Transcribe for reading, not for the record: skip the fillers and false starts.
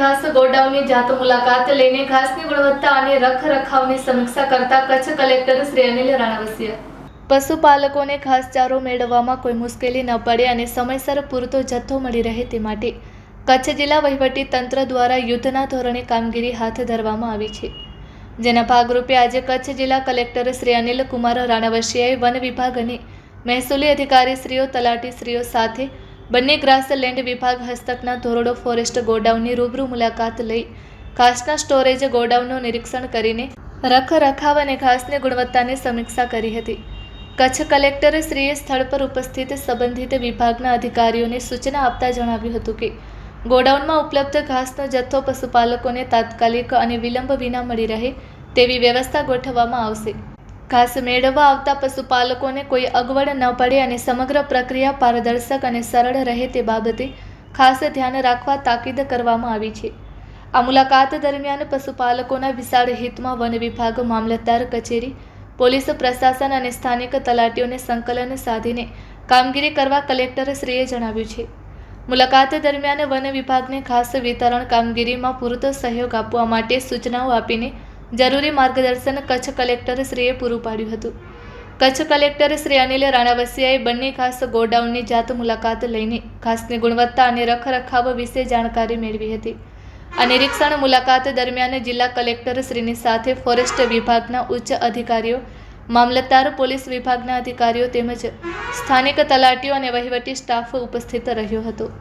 ઘાસ ગોડાઉનની જાત મુલાકાત લઈને ઘાસની ગુણવત્તા અને રખરખાવની સમીક્ષા કરતા કચ્છ કલેક્ટર શ્રી અનિલ રાણાવસિયા પશુપાલકોને ઘાસચારો મેળવવામાં કોઈ મુશ્કેલી ન પડે અને સમયસર પૂરતો જથ્થો મળી રહે તે માટે કચ્છ જિલ્લા વહીવટી તંત્ર દ્વારા યુદ્ધના ધોરણે કામગીરી હાથ ધરવામાં આવી છે, જેના ભાગરૂપે આજે કચ્છ જિલ્લા કલેક્ટર શ્રી અનિલ કુમાર રાણાવસિયાએ વન વિભાગ અને મહેસૂલી અધિકારીશ્રીઓ તલાટીશ્રીઓ સાથે બંને ગ્રાસલેન્ડ વિભાગ હસ્તકના ધોરડો ફોરેસ્ટ ગોડાઉનની રૂબરૂ મુલાકાત લઈ ઘાસના સ્ટોરેજ ગોડાઉનનું નિરીક્ષણ કરીને રખરખાવ અને ઘાસની ગુણવત્તાની સમીક્ષા કરી હતી. કચ્છ કલેક્ટરશ્રીએ સ્થળ પર ઉપસ્થિત સંબંધિત વિભાગના અધિકારીઓને સૂચના આપતા જણાવ્યું હતું કે ગોડાઉનમાં ઉપલબ્ધ ઘાસનો જથ્થો પશુપાલકોને તાત્કાલિક અને વિલંબ વિના મળી રહે તેવી વ્યવસ્થા ગોઠવવામાં આવશે. ઘાસ મેળવવા આવતા પશુપાલકોને કોઈ અગવડ ન પડે અને સમગ્ર પ્રક્રિયા પારદર્શક અને સરળ રહે તે બાબતે ખાસ ધ્યાન રાખવા તાકીદ કરવામાં આવી છે. આ મુલાકાત દરમિયાન પશુપાલકોના વિશાળ હિતમાં વન વિભાગ, મામલતદાર કચેરી, પોલીસ પ્રશાસન અને સ્થાનિક તલાટીઓને સંકલન સાધીને કામગીરી કરવા કલેક્ટરશ્રીએ જણાવ્યું છે. મુલાકાત દરમિયાન વન વિભાગને ઘાસ વિતરણ કામગીરીમાં પૂરતો સહયોગ આપવા માટે સૂચનાઓ આપીને જરૂરી માર્ગદર્શન કચ્છ કલેક્ટરશ્રીએ પૂરું પાડ્યું હતું. કચ્છ કલેક્ટર શ્રી અનિલ રાણાવસિયાએ બંને ઘાસ ગોડાઉનની જાત મુલાકાત લઈને ઘાસની ગુણવત્તા અને રખરખાવ વિશે જાણકારી મેળવી હતી. આ નિરીક્ષણ મુલાકાત દરમિયાન જિલ્લા કલેક્ટરશ્રીની સાથે ફોરેસ્ટ વિભાગના ઉચ્ચ અધિકારીઓ, મામલતદાર, પોલીસ વિભાગના અધિકારીઓ તેમજ સ્થાનિક તલાટીઓ અને વહીવટી સ્ટાફ ઉપસ્થિત રહ્યો હતો.